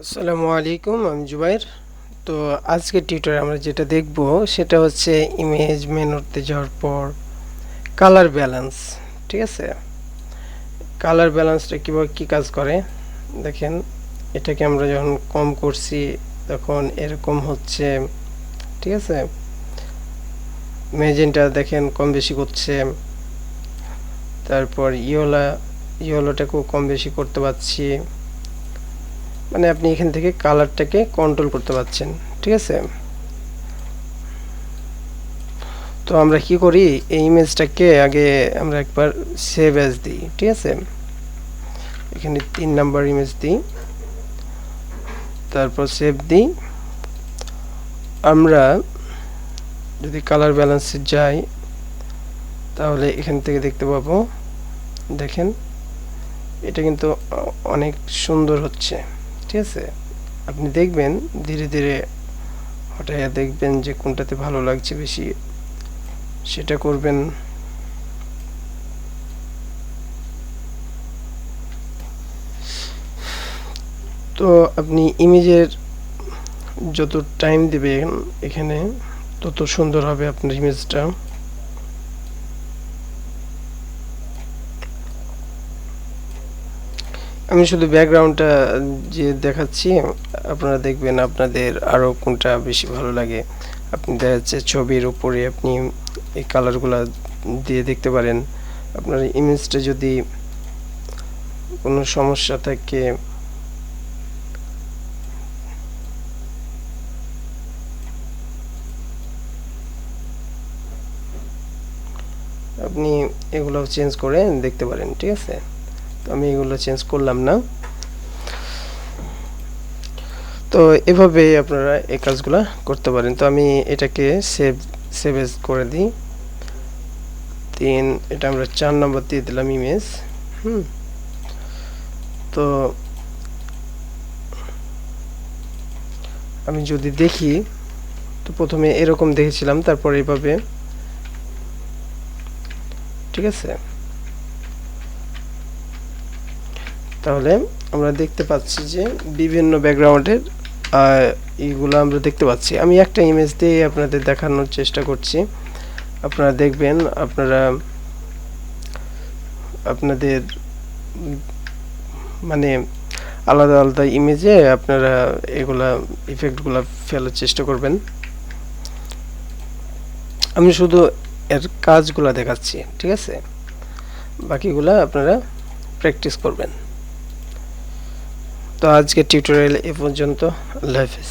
আসসালামু আলাইকুম, আমি জুবাইর। তো আজকের টিউটোরিয়ালে আমরা যেটা দেখব সেটা হচ্ছে ইমেজ মেনুতে যাওয়ার পর কালার ব্যালেন্স। ঠিক আছে, কালার ব্যালেন্সটা কীভাবে কী কাজ করে দেখেন। এটাকে আমরা যখন কম করছি তখন এরকম হচ্ছে। ঠিক আছে, ম্যাজেন্টা দেখেন কম বেশি করছে, তারপর ইয়েলোটাকেও কম বেশি করতে পারছি। মানে আপনি এখান থেকে কালারটাকে কন্ট্রোল করতে পারছেন। ঠিক আছে, তো আমরা কি করি, এই ইমেজটাকে আগে আমরা একবার সেভ অ্যাজ দিই। ঠিক আছে, এখানে 3 নাম্বার ইমেজ দিই, তারপর সেভ দিই। আমরা যদি কালার ব্যালেন্সে যাই তাহলে এখান থেকে দেখতে পাবো, দেখেন এটা কিন্তু অনেক সুন্দর হচ্ছে। ঠিক আছে, আপনি দেখবেন ধীরে ধীরে হঠাৎ দেখবেন যে কোনটাতে ভালো লাগছে বেশি, সেটা করবেন। তো আপনি ইমেজের যত টাইম দিবেন এখানে তত সুন্দর হবে আপনার ইমেজটা। আমি শুধু ব্যাকগ্রাউন্ডটা যে দেখাচ্ছি, আপনারা দেখবেন আপনাদের আরও কোনটা বেশি ভালো লাগে। আপনি দেখা যাচ্ছে ছবির উপরে আপনি এই কালারগুলো দিয়ে দেখতে পারেন। আপনার ইমেজটা যদি কোনো সমস্যা থাকে আপনি এগুলো চেঞ্জ করে দেখতে পারেন। ঠিক আছে, তো আমি এগুলো চেঞ্জ করলাম না। তো এভাবে আপনারা এই কাজগুলো করতে পারেন। তো আমি এটাকে সেভ এজ করে দিই 3, এটা আমরা 4 নম্বর দিয়ে দিলাম ইমেজ। তো আমি যদি দেখি, তো প্রথমে এরকম দেখেছিলাম, তারপর এইভাবে। ঠিক আছে, তাহলে আমরা দেখতে পাচ্ছি যে বিভিন্ন ব্যাকগ্রাউন্ডের এইগুলো আমরা দেখতে পাচ্ছি। আমি একটা ইমেজ দিয়ে আপনাদের দেখানোর চেষ্টা করছি। আপনারা দেখবেন আপনাদের মানে আলাদা আলাদা ইমেজে আপনারা এগুলা ইফেক্টগুলো ফেলার চেষ্টা করবেন। আমি শুধু এর কাজগুলো দেখাচ্ছি। ঠিক আছে, বাকিগুলা আপনারা প্র্যাকটিস করবেন। তো আজকের টিউটোরিয়াল এ পর্যন্ত। আল্লাহ হাফেজ।